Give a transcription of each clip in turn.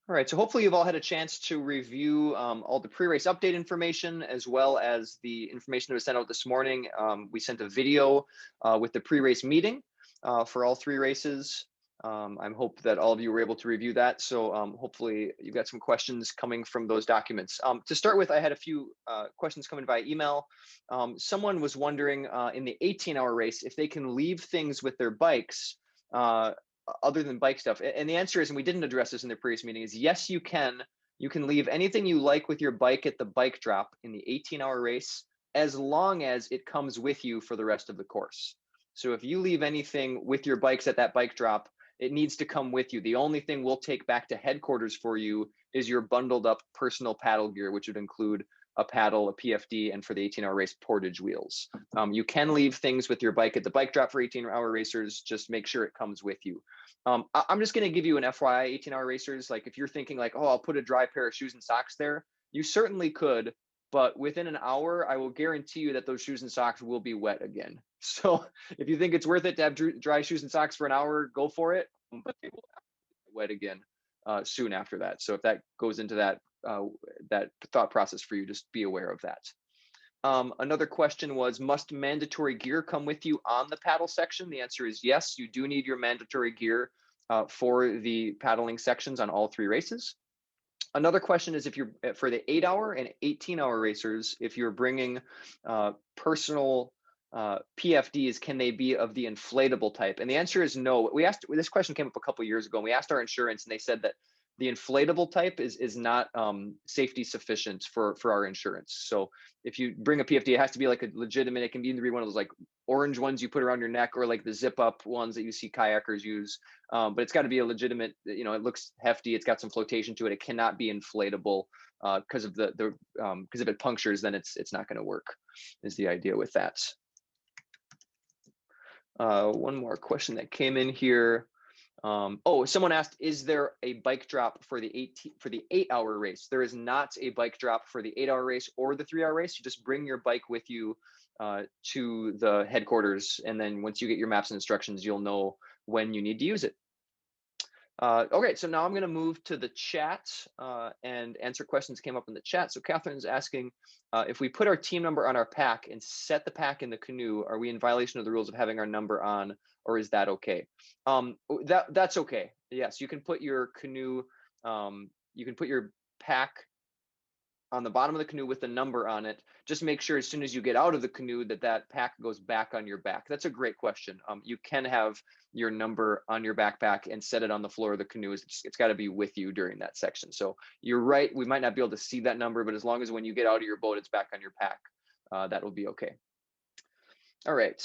All right, so hopefully you've all had a chance to review all the pre-race update information as well as the information that was sent out this morning. We sent a video with the pre-race meeting for all three races. I hope that all of you were able to review that. So hopefully you've got some questions coming from those documents. To start with, I had a few questions coming via email. Someone was wondering in the 18-hour race if they can leave things with their bikes other than bike stuff. And the answer is, and we didn't address this in the previous meeting, is yes, you can. You can leave anything you like with your bike at the bike drop in the 18-hour race, as long as it comes with you for the rest of the course. So if you leave anything with your bikes at that bike drop, it needs to come with you. The only thing we'll take back to headquarters for you is your bundled up personal paddle gear, which would include a paddle, a PFD, and for the 18-hour race, portage wheels. You can leave things with your bike at the bike drop for 18-hour racers. Just make sure it comes with you. I'm just going to give you an FYI, 18-hour racers. Like if you're thinking like, oh, I'll put a dry pair of shoes and socks there, you certainly could. But within an hour, I will guarantee you that those shoes and socks will be wet again. So if you think it's worth it to have dry shoes and socks for an hour, go for it. But they will be wet again soon after that. So if that goes into that thought process for you, just be aware of that. Another question was, must mandatory gear come with you on the paddle section? The answer is yes, you do need your mandatory gear for the paddling sections on all three races. Another question is if you're for the 8-hour and 18-hour racers, if you're bringing personal PFDs, can they be of the inflatable type? And the answer is no. We asked, this question came up a couple of years ago, and we asked our insurance, and they said that the inflatable type is not safety sufficient for our insurance. So if you bring a PFD, it has to be like a legitimate, it can be one of those like orange ones you put around your neck, or like the zip up ones that you see kayakers use. But it's got to be a legitimate, it looks hefty, it's got some flotation to it. It cannot be inflatable because of because if it punctures, then it's not going to work, is the idea with that. One more question that came in here. Someone asked, is there a bike drop for the 8-hour race? There is not a bike drop for the 8-hour race or the 3-hour race. You just bring your bike with you to the headquarters, and then once you get your maps and instructions, you'll know when you need to use it. Okay, so now I'm going to move to the chat and answer questions that came up in the chat. So Catherine's asking, if we put our team number on our pack and set the pack in the canoe, are we in violation of the rules of having our number on, or is that okay? That's okay. Yes, you can put your canoe, you can put your pack on the bottom of the canoe with the number on it. Just make sure as soon as you get out of the canoe that pack goes back on your back. That's a great question. You can have your number on your backpack and set it on the floor of the canoe. It's got to be with you during that section. So you're right, we might not be able to see that number, but as long as when you get out of your boat, it's back on your pack, that will be okay. All right.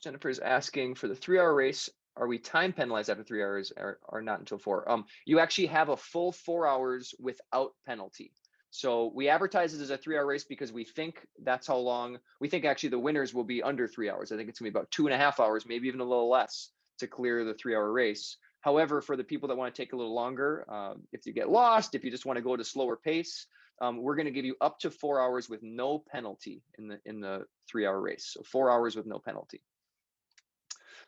Jennifer's asking, for the 3-hour race, are we time penalized after 3 hours or not until 4? You actually have a full 4 hours without penalty. So we advertise it as a 3-hour race because we think that's how long, we think actually the winners will be under 3 hours. I think it's gonna be about 2.5 hours, maybe even a little less, to clear the 3-hour race. However, for the people that want to take a little longer, if you get lost, if you just want to go at a slower pace, we're going to give you up to 4 hours with no penalty in the 3-hour race. So 4 hours with no penalty.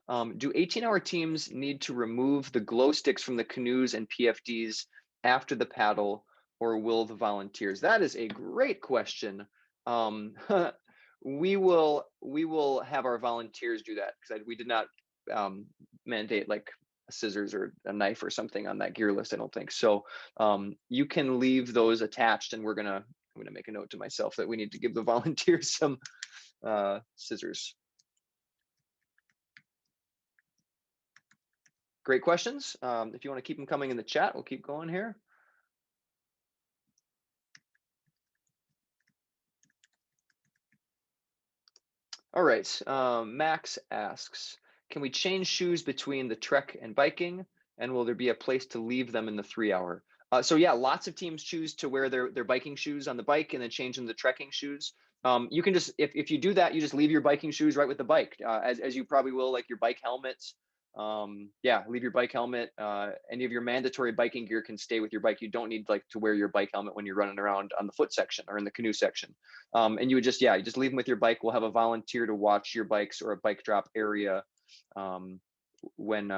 Do 18-hour teams need to remove the glow sticks from the canoes and PFDs after the paddle, or will the volunteers? That is a great question. We will have our volunteers do that, because we did not mandate like scissors or a knife or something on that gear list, I don't think. So you can leave those attached, and I'm gonna make a note to myself that we need to give the volunteers some scissors. Great questions. If you want to keep them coming in the chat, we'll keep going here. All right, Max asks, can we change shoes between the trek and biking, and will there be a place to leave them in the 3-hour? So yeah, lots of teams choose to wear their biking shoes on the bike and then change them to trekking shoes. You can just, if you do that, you just leave your biking shoes right with the bike, as you probably will, like your bike helmets. Yeah, leave your bike helmet. Any of your mandatory biking gear can stay with your bike. You don't need like to wear your bike helmet when you're running around on the foot section or in the canoe section. And you would just, you just leave them with your bike. We'll have a volunteer to watch your bikes or a bike drop area when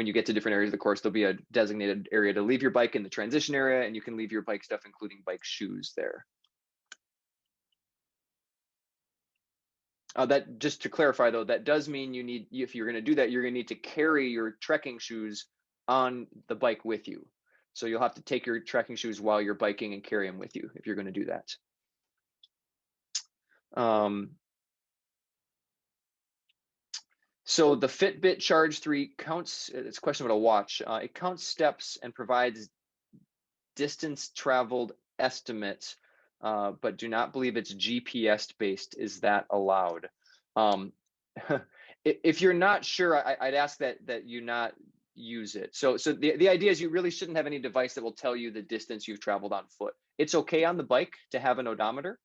you get to different areas of the course, there'll be a designated area to leave your bike in the transition area, and you can leave your bike stuff, including bike shoes, there. That, just to clarify though, that does mean if you're going to do that, you're going to need to carry your trekking shoes on the bike with you. So you'll have to take your trekking shoes while you're biking and carry them with you if you're going to do that. So the Fitbit Charge 3 counts, it's a question about a watch. It counts steps and provides distance traveled estimates, but do not believe it's GPS based. Is that allowed? If you're not sure, I'd ask that you not use it. So the idea is you really shouldn't have any device that will tell you the distance you've traveled on foot. It's okay on the bike to have an odometer,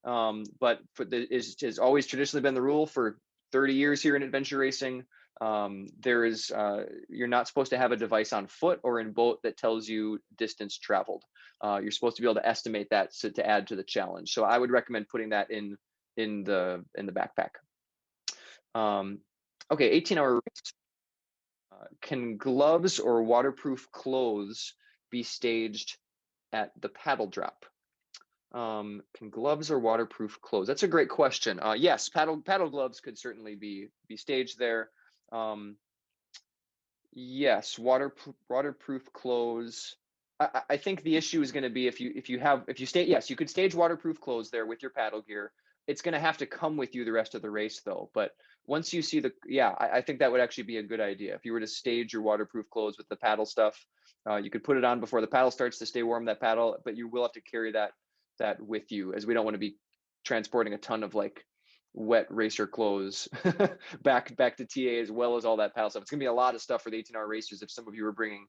but has always traditionally been the rule for 30 years here in adventure racing. You're not supposed to have a device on foot or in boat that tells you distance traveled. You're supposed to be able to estimate that to add to the challenge. So I would recommend putting that in the backpack. Okay, 18-hour race. Can gloves or waterproof clothes be staged at the paddle drop? Can gloves or waterproof clothes? That's a great question. Yes, paddle gloves could certainly be staged there. Yes, waterproof clothes. I think the issue is going to be if you stage, yes, you could stage waterproof clothes there with your paddle gear. It's going to have to come with you the rest of the race though. But once you see I think that would actually be a good idea. If you were to stage your waterproof clothes with the paddle stuff, you could put it on before the paddle starts to stay warm, that paddle, but you will have to carry that with you, as we don't want to be transporting a ton of like wet racer clothes back to TA, as well as all that paddle stuff. It's gonna be a lot of stuff for the 18-hour racers if some of you are bringing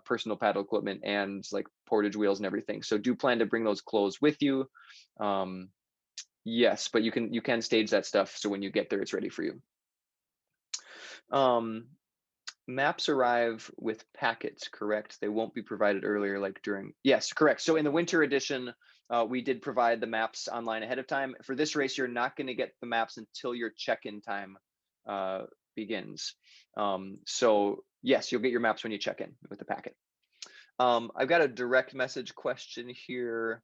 personal paddle equipment and like portage wheels and everything. So do plan to bring those clothes with you. Yes, but you can stage that stuff so when you get there it's ready for you. Maps arrive with packets, correct? They won't be provided earlier, like during. Yes, correct. So in the winter edition, we did provide the maps online ahead of time. For this race, you're not going to get the maps until your check-in time begins. So yes, you'll get your maps when you check in with the packet. I've got a direct message question here.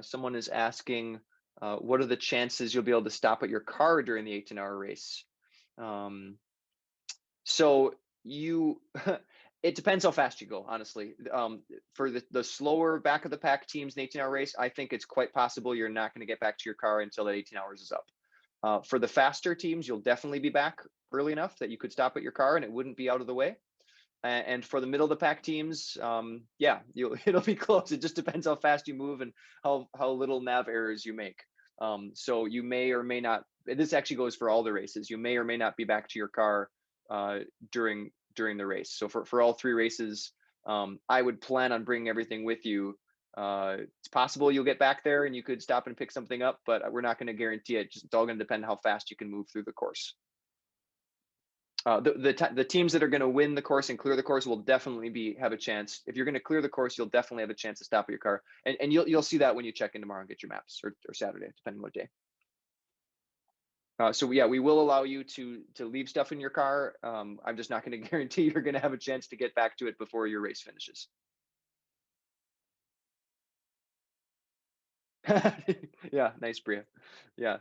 Someone is asking, what are the chances you'll be able to stop at your car during the 18-hour race? So it depends how fast you go, honestly. For the slower back of the pack teams in the 18-hour race, I think it's quite possible you're not going to get back to your car until that 18 hours is up. For the faster teams, you'll definitely be back early enough that you could stop at your car and it wouldn't be out of the way. And for the middle of the pack teams, yeah, it'll be close. It just depends how fast you move and how little nav errors you make. So you may or may not. This actually goes for all the races. You may or may not be back to your car during the race. So for all three races, I would plan on bringing everything with you. It's possible you'll get back there and you could stop and pick something up, but we're not going to guarantee it. It's all going to depend how fast you can move through the course. The teams that are going to win the course and clear the course will definitely have a chance. If you're going to clear the course, you'll definitely have a chance to stop at your car, and you'll see that when you check in tomorrow and get your maps, or Saturday, depending on what day. So yeah, we will allow you to leave stuff in your car. I'm just not going to guarantee you're going to have a chance to get back to it before your race finishes. Yeah, nice, Bria. Yeah,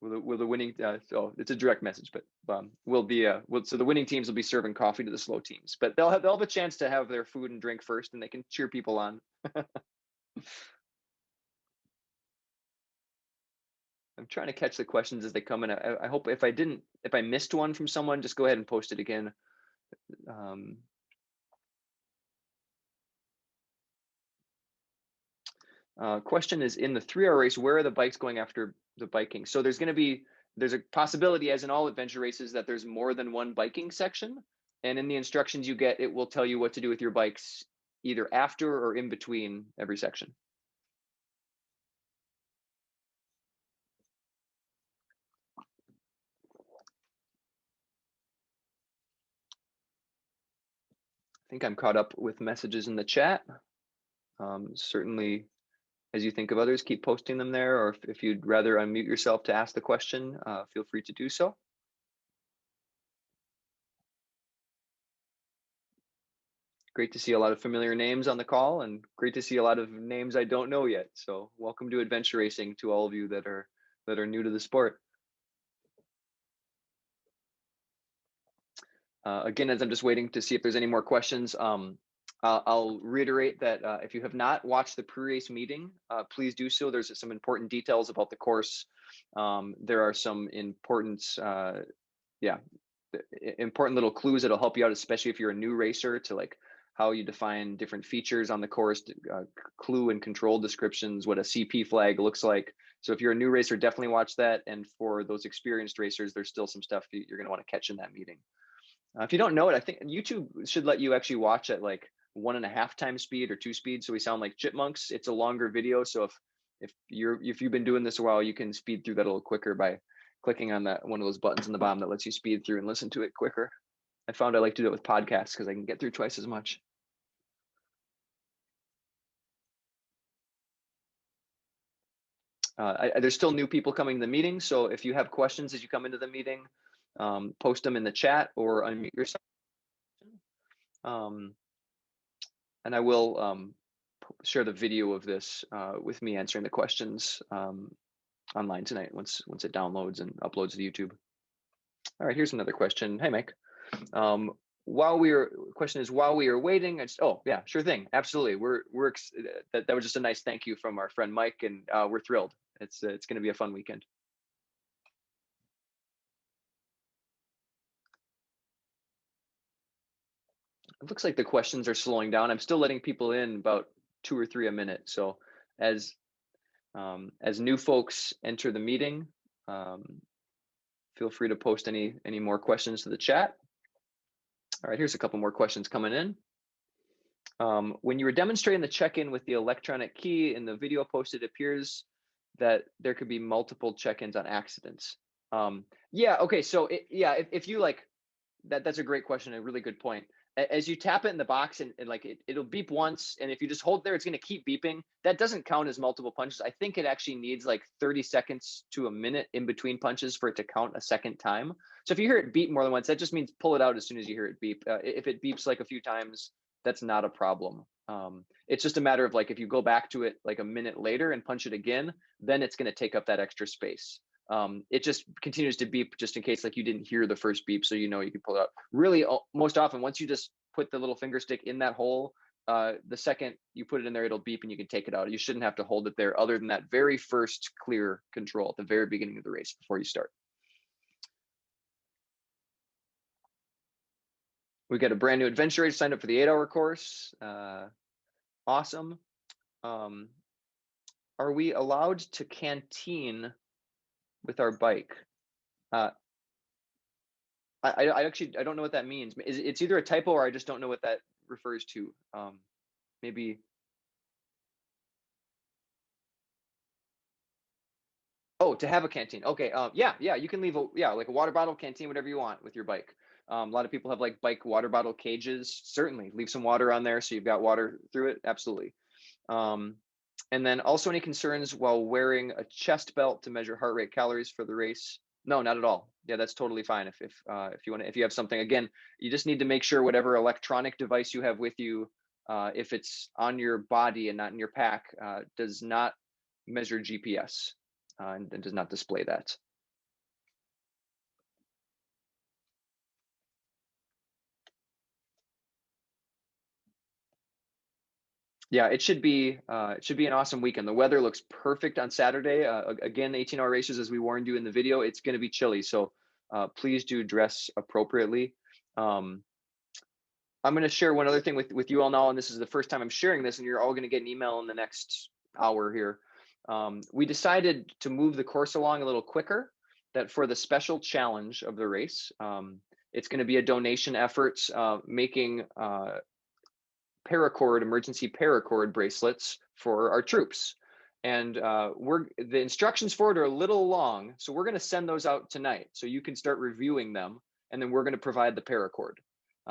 will the winning? So it's a direct message, but so the winning teams will be serving coffee to the slow teams, but they'll have a chance to have their food and drink first, and they can cheer people on. I'm trying to catch the questions as they come in. I hope if I missed one from someone, just go ahead and post it again. Question is, in the 3-hour race, where are the bikes going after the biking? So there's a possibility, as in all adventure races, that there's more than one biking section. And in the instructions you get, it will tell you what to do with your bikes either after or in between every section. I think I'm caught up with messages in the chat. Certainly, as you think of others, keep posting them there, or if you'd rather unmute yourself to ask the question, feel free to do so. Great to see a lot of familiar names on the call, and great to see a lot of names I don't know yet. So welcome to Adventure Racing to all of you that are new to the sport. Again, as I'm just waiting to see if there's any more questions, I'll reiterate that if you have not watched the pre-race meeting, please do so. There's some important details about the course. There are some important, important little clues that'll help you out, especially if you're a new racer, to like how you define different features on the course, clue and control descriptions, what a CP flag looks like. So if you're a new racer, definitely watch that. And for those experienced racers, there's still some stuff you're going to want to catch in that meeting. If you don't know it, I think YouTube should let you actually watch at like 1.5 times speed or 2 speed, so we sound like chipmunks. It's a longer video, so if you've been doing this a while, you can speed through that a little quicker by clicking on that one of those buttons in the bottom that lets you speed through and listen to it quicker. I found I like to do it with podcasts because I can get through twice as much. There's still new people coming to the meeting, so if you have questions as you come into the meeting, post them in the chat or unmute yourself. And I will share the video of this with me answering the questions online tonight once it downloads and uploads to YouTube. All right, here's another question. Hey, Mike. While we are waiting, oh yeah, sure thing, absolutely. That was just a nice thank you from our friend Mike, and we're thrilled. It's going to be a fun weekend. It looks like the questions are slowing down. I'm still letting people in about 2 or 3 a minute. So as new folks enter the meeting, feel free to post any more questions to the chat. All right, here's a couple more questions coming in. When you were demonstrating the check-in with the electronic key in the video post, it appears that there could be multiple check-ins on accidents. Yeah, okay, so if you like, that's a great question, a really good point. As you tap it in the box and like it'll beep once, and if you just hold there, it's going to keep beeping. That doesn't count as multiple punches. I think it actually needs like 30 seconds to a minute in between punches for it to count a second time. So if you hear it beep more than once, that just means pull it out as soon as you hear it beep. If it beeps like a few times, that's not a problem. It's just a matter of like, if you go back to it like a minute later and punch it again, then it's going to take up that extra space. It just continues to beep just in case like you didn't hear the first beep, so you know you can pull it out. Really, most often, once you just put the little finger stick in that hole, the second you put it in there, it'll beep and you can take it out. You shouldn't have to hold it there other than that very first clear control at the very beginning of the race before you start. We got a brand new adventure race signed up for the 8-hour course. Awesome. Are we allowed to canteen with our bike? I don't know what that means. It's either a typo or I just don't know what that refers to. Maybe. Oh, to have a canteen. Okay. Yeah, you can leave like a water bottle, canteen, whatever you want with your bike. A lot of people have like bike water bottle cages. Certainly leave some water on there so you've got water through it. Absolutely. And then also, any concerns while wearing a chest belt to measure heart rate, calories for the race? No, not at all. Yeah, that's totally fine. If you have something, again, you just need to make sure whatever electronic device you have with you, if it's on your body and not in your pack, does not measure GPS and does not display that. Yeah, it should be an awesome weekend. The weather looks perfect on Saturday. Again, 18-hour races, as we warned you in the video, it's going to be chilly, so please do dress appropriately. I'm going to share one other thing with you all now, and this is the first time I'm sharing this, and you're all going to get an email in the next hour here. We decided to move the course along a little quicker, that for the special challenge of the race, it's going to be a donation effort, making emergency paracord bracelets for our troops. And the instructions for it are a little long, so we're going to send those out tonight so you can start reviewing them, and then we're going to provide the paracord.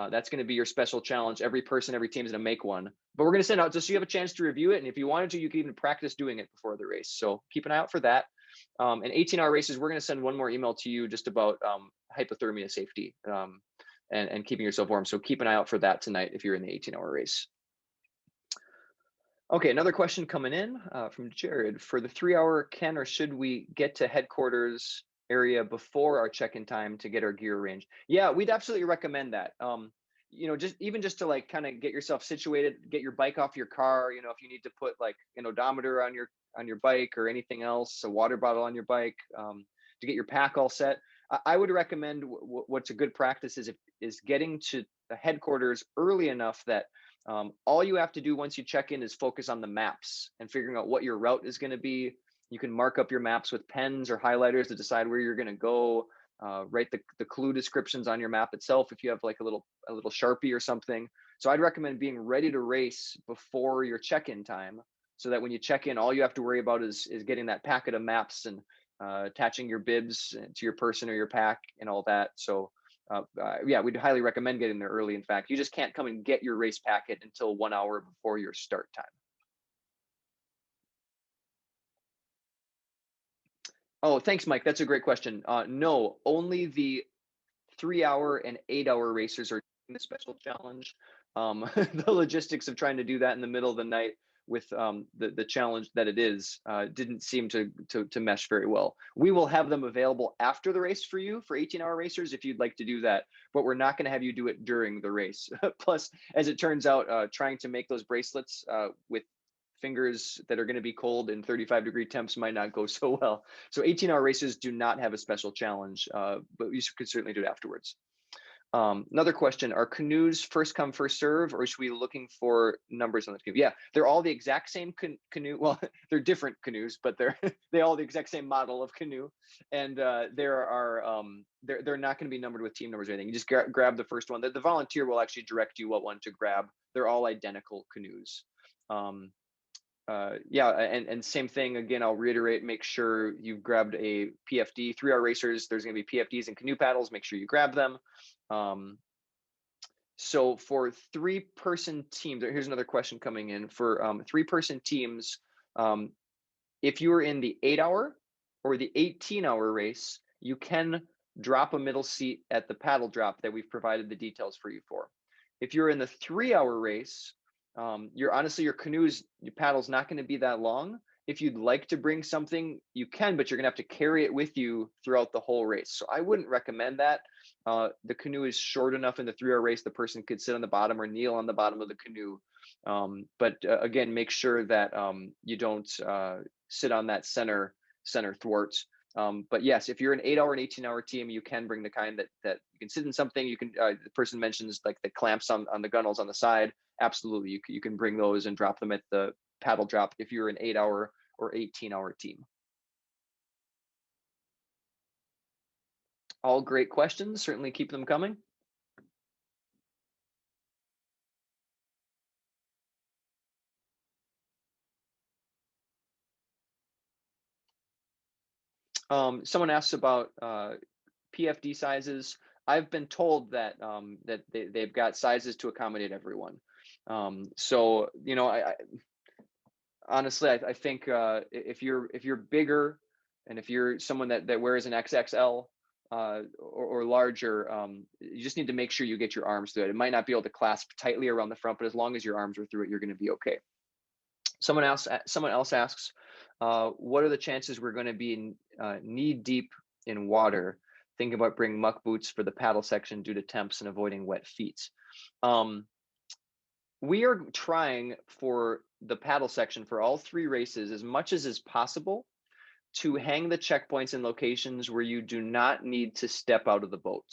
That's going to be your special challenge. Every team is going to make one, but we're going to send out just so you have a chance to review it. And if you wanted to, you can even practice doing it before the race. So keep an eye out for that. And 18-hour races, we're going to send one more email to you just about hypothermia safety. and keeping yourself warm. So keep an eye out for that tonight if you're in the 18-hour race. Okay, another question coming in from Jared. For the 3-hour, can or should we get to headquarters area before our check-in time to get our gear arranged? Yeah, we'd absolutely recommend that. Just to like kind of get yourself situated, get your bike off your car. If you need to put like an odometer on your bike or anything else, a water bottle on your bike, to get your pack all set. I would recommend what's a good practice is getting to the headquarters early enough that all you have to do once you check in is focus on the maps and figuring out what your route is going to be. You can mark up your maps with pens or highlighters to decide where you're going to go. Write the clue descriptions on your map itself if you have like a little Sharpie or something. So I'd recommend being ready to race before your check-in time, so that when you check in, all you have to worry about is getting that packet of maps and attaching your bibs to your person or your pack and all that. So yeah, we'd highly recommend getting there early. In fact, you just can't come and get your race packet until 1 hour before your start time. Oh, thanks, Mike. That's a great question. No, only the 3-hour and 8-hour racers are doing the special challenge. The logistics of trying to do that in the middle of the night with the challenge that it is didn't seem to mesh very well. We will have them available after the race for you for 18-hour racers if you'd like to do that, but we're not going to have you do it during the race. Plus, as it turns out, trying to make those bracelets with fingers that are going to be cold in 35-degree temps might not go so well. So 18-hour races do not have a special challenge, but you could certainly do it afterwards. Another question, are canoes first come, first serve, or should we be looking for numbers on the canoe? Yeah, they're all the exact same canoe. Well, they're different canoes, but they all the exact same model of canoe. And they're not going to be numbered with team numbers or anything. You just grab the first one. The volunteer will actually direct you what one to grab. They're all identical canoes. Yeah, and same thing again, I'll reiterate, make sure you've grabbed a PFD. 3-hour racers, there's going to be PFDs and canoe paddles, make sure you grab them. So for 3-person teams, here's another question coming in for 3-person teams. If you are in the 8-hour or the 18-hour race, you can drop a middle seat at the paddle drop that we've provided the details for you for. If you're in the 3-hour race, your canoes, your paddle's not going to be that long. If you'd like to bring something, you can, but you're going to have to carry it with you throughout the whole race. So I wouldn't recommend that. The canoe is short enough in the 3-hour race, the person could sit on the bottom or kneel on the bottom of the canoe. But again, make sure that you don't sit on that center thwart. But yes, if you're an 8-hour and 18-hour team, you can bring the kind that you can sit in something. You can. The person mentions like the clamps on the gunnels on the side. Absolutely, you can bring those and drop them at the paddle drop if you're an 8-hour or 18-hour team. All great questions. Certainly keep them coming. Someone asks about PFD sizes. I've been told that that they've got sizes to accommodate everyone. So I honestly, I think if you're bigger, and if you're someone that wears an XXL or larger, you just need to make sure you get your arms through it. It might not be able to clasp tightly around the front, but as long as your arms are through it, you're going to be okay. Someone else asks, what are the chances we're going to be knee deep in water? Thinking about bringing muck boots for the paddle section due to temps and avoiding wet feet. We are trying for the paddle section for all 3 races as much as is possible to hang the checkpoints in locations where you do not need to step out of the boat.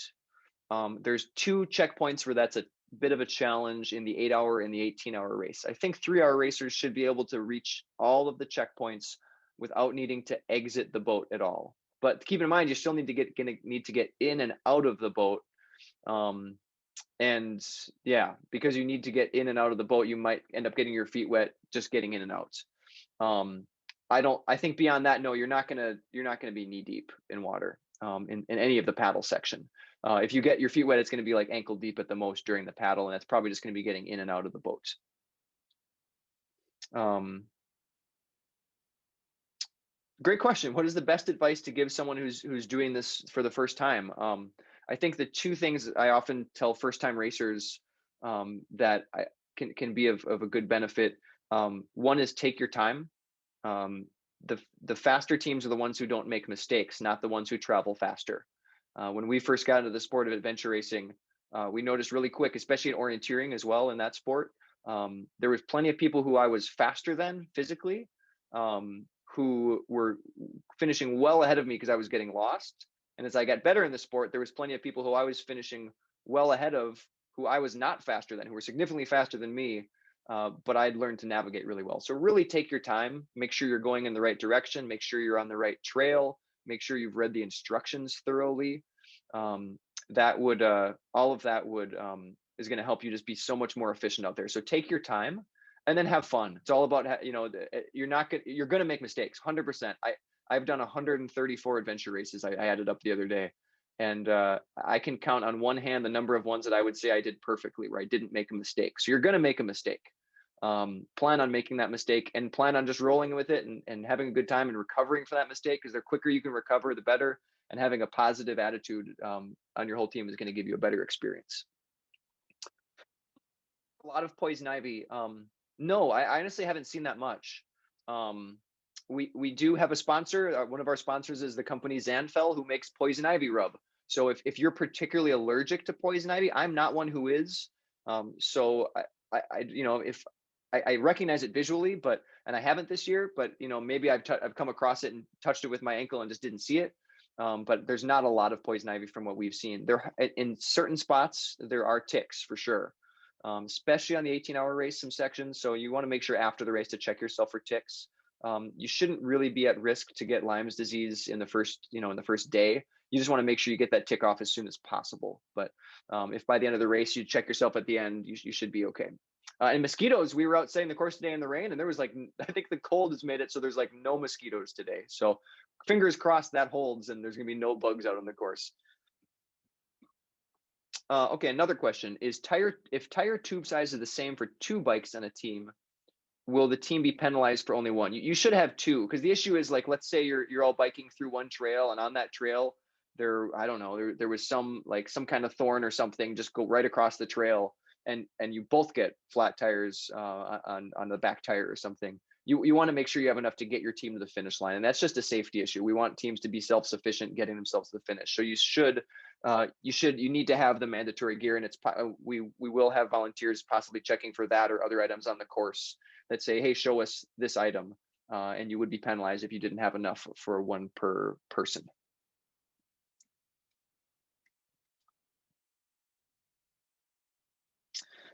There's 2 checkpoints where that's a bit of a challenge in the 8-hour and the 18-hour race. I think 3-hour racers should be able to reach all of the checkpoints without needing to exit the boat at all. But keep in mind, you still need to get in and out of the boat. And yeah, because you need to get in and out of the boat, you might end up getting your feet wet just getting in and out. I think beyond that, no, you're not gonna be knee deep in water in any of the paddle section. If you get your feet wet, it's going to be like ankle deep at the most during the paddle, and that's probably just going to be getting in and out of the boat. Great question. What is the best advice to give someone who's doing this for the first time? I think the two things I often tell first time racers that can be of a good benefit. One is take your time. Um, the faster teams are the ones who don't make mistakes, not the ones who travel faster. When we first got into the sport of adventure racing, we noticed really quick, especially in orienteering as well in that sport, there was plenty of people who I was faster than physically, who were finishing well ahead of me because I was getting lost. And as I got better in the sport, there was plenty of people who I was finishing well ahead of, who I was not faster than, who were significantly faster than me, but I'd learned to navigate really well. So really take your time, make sure you're going in the right direction, make sure you're on the right trail, make sure you've read the instructions thoroughly. That would all of that would is going to help you just be so much more efficient out there. So take your time and then have fun. It's all about, you're going to make mistakes 100%. I've done 134 adventure races. I added up the other day, and I can count on one hand the number of ones that I would say I did perfectly, where I didn't make a mistake. So you're going to make a mistake. Plan on making that mistake and plan on just rolling with it and having a good time and recovering from that mistake, because the quicker you can recover, the better. And having a positive attitude on your whole team is going to give you a better experience. A lot of poison ivy. No, I honestly haven't seen that much. We do have a sponsor. One of our sponsors is the company Zanfell, who makes poison ivy rub. So if you're particularly allergic to poison ivy, I'm not one who is. So if I recognize it visually, and I haven't this year, but maybe I've come across it and touched it with my ankle and just didn't see it. But there's not a lot of poison ivy from what we've seen. There, in certain spots, there are ticks for sure, especially on the 18-hour race, some sections. So you want to make sure after the race to check yourself for ticks. You shouldn't really be at risk to get Lyme's disease in the first day. You just want to make sure you get that tick off as soon as possible. But if by the end of the race you check yourself at the end, you should be okay. And mosquitoes, we were out setting the course today in the rain, and there was I think the cold has made it so there's no mosquitoes today. So fingers crossed that holds and there's gonna be no bugs out on the course. Okay, another question is if tire tube size is the same for two bikes on a team, will the team be penalized for only one? You should have two, because the issue is, let's say you're all biking through one trail, and on that trail I don't know, there was some kind of thorn or something just go right across the trail, and you both get flat tires on the back tire or something. You want to make sure you have enough to get your team to the finish line, and that's just a safety issue. We want teams to be self-sufficient getting themselves to the finish. So you need to have the mandatory gear, and we will have volunteers possibly checking for that or other items on the course that say, hey, show us this item, and you would be penalized if you didn't have enough for one per person.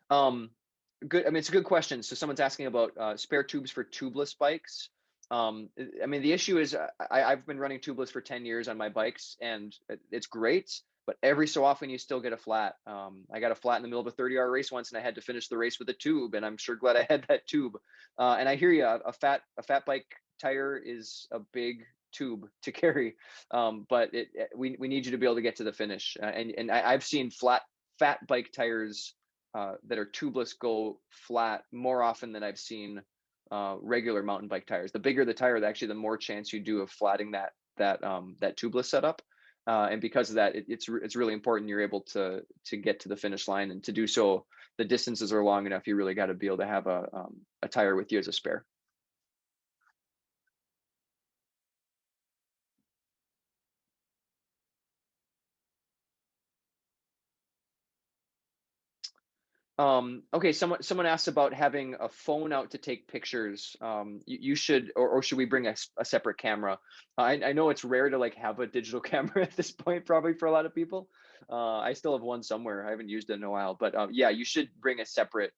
Good. I mean, it's a good question. So someone's asking about spare tubes for tubeless bikes. I mean, the issue is I've been running tubeless for 10 years on my bikes, and it's great, but every so often you still get a flat. I got a flat in the middle of a 30-hour race once, and I had to finish the race with a tube, and I'm sure glad I had that tube. And I hear you, a fat bike tire is a big tube to carry, but we need you to be able to get to the finish. And I've seen fat bike tires that are tubeless go flat more often than I've seen regular mountain bike tires. The bigger the tire, actually, the more chance you do of flatting that tubeless setup. And because of that, it's really important you're able to get to the finish line, and to do so, the distances are long enough. You really got to be able to have a tire with you as a spare. Okay, someone asked about having a phone out to take pictures. You should, or should we bring a separate camera? I know it's rare to have a digital camera at this point, probably for a lot of people. I still have one somewhere. I haven't used it in a while, but yeah, you should bring a separate.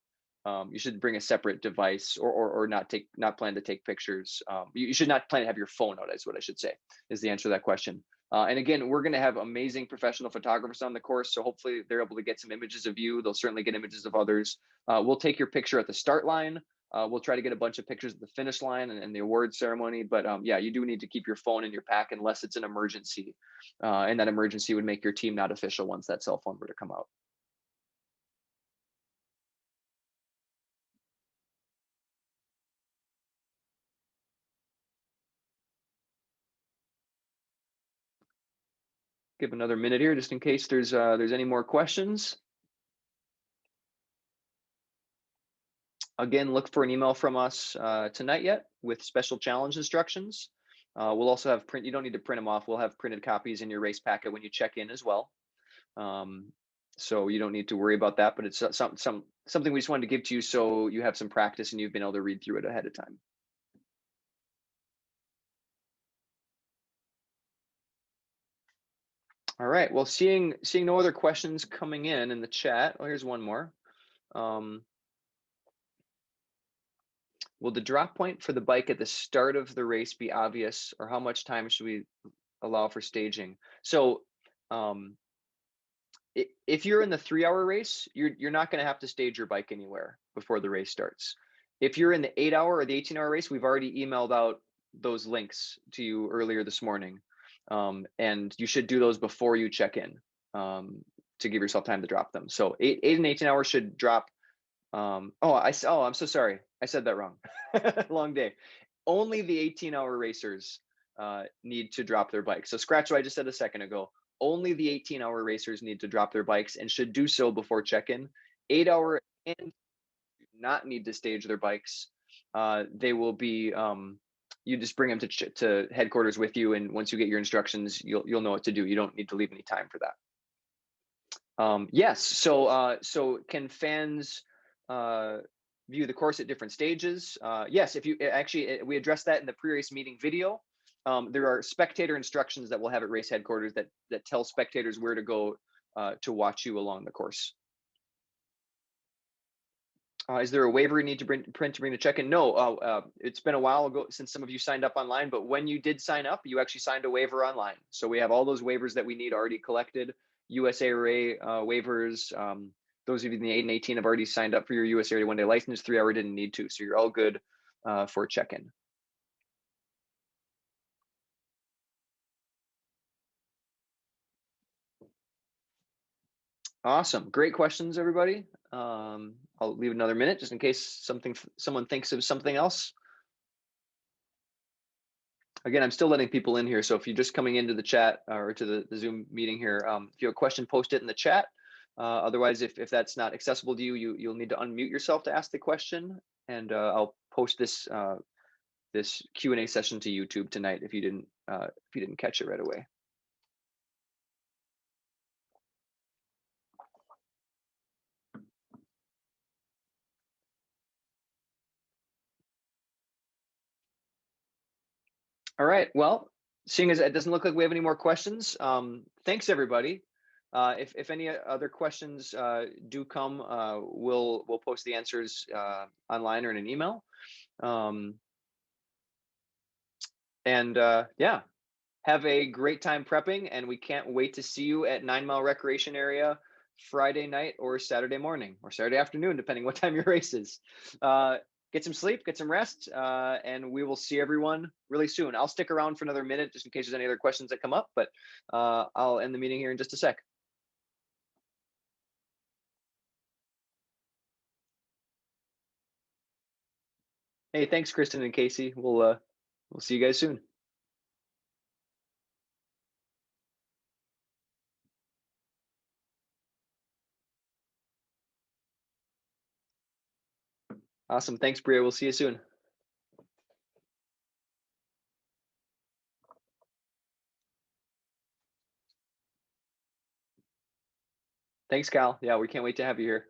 You should bring a separate device, or not plan to take pictures. You should not plan to have your phone out, is what I should say, is the answer to that question. And again, we're going to have amazing professional photographers on the course, so hopefully they're able to get some images of you. They'll certainly get images of others. We'll take your picture at the start line. We'll try to get a bunch of pictures at the finish line and the award ceremony. But yeah, you do need to keep your phone in your pack unless it's an emergency. And that emergency would make your team not official once that cell phone were to come out. give another minute here just in case there's any more questions. Again, look for an email from us tonight yet with special challenge instructions. We'll also have you don't need to print them off. We'll have printed copies in your race packet when you check in as well. So you don't need to worry about that, but it's something we just wanted to give to you so you have some practice and you've been able to read through it ahead of time. All right, well, seeing no other questions coming in the chat. Oh, here's one more. Will the drop point for the bike at the start of the race be obvious, or how much time should we allow for staging? So if you're in the 3-hour race, you're not going to have to stage your bike anywhere before the race starts. If you're in the 8-hour or the 18-hour race, we've already emailed out those links to you earlier this morning. And you should do those before you check in to give yourself time to drop them. So 8 and 18 hours should drop. I'm so sorry. I said that wrong. Long day. Only the 18-hour racers need to drop their bikes. So scratch what I just said a second ago. Only the 18-hour racers need to drop their bikes and should do so before check-in. 8-hour and do not need to stage their bikes. They will be you just bring them to headquarters with you, and once you get your instructions, you'll know what to do. You don't need to leave any time for that. Yes. So can fans view the course at different stages? Yes. If you we addressed that in the pre-race meeting video. There are spectator instructions that we'll have at race headquarters that tell spectators where to go to watch you along the course. Is there a waiver you need to print to bring the check-in? No, it's been a while ago since some of you signed up online, but when you did sign up, you actually signed a waiver online. So we have all those waivers that we need already collected. USARA waivers. Those of you in the 8 and 18 have already signed up for your USARA one-day license. 3-hour didn't need to, so you're all good for check-in. Awesome, great questions, everybody. I'll leave another minute just in case someone thinks of something else. Again, I'm still letting people in here, so if you're just coming into the chat or to the Zoom meeting here, if you have a question, post it in the chat. Otherwise, if that's not accessible to you, you'll need to unmute yourself to ask the question, and I'll post this this Q&A session to YouTube tonight if you didn't catch it right away. All right. Well, seeing as it doesn't look like we have any more questions, thanks everybody. If any other questions do come, we'll post the answers online or in an email. Yeah, have a great time prepping, and we can't wait to see you at 9 Mile Recreation Area Friday night or Saturday morning or Saturday afternoon, depending what time your race is. Get some sleep, get some rest, and we will see everyone really soon. I'll stick around for another minute just in case there's any other questions that come up, but I'll end the meeting here in just a sec. Hey, thanks, Kristen and Casey. We'll see you guys soon. Awesome. Thanks, Bria. We'll see you soon. Thanks, Cal. Yeah, we can't wait to have you here.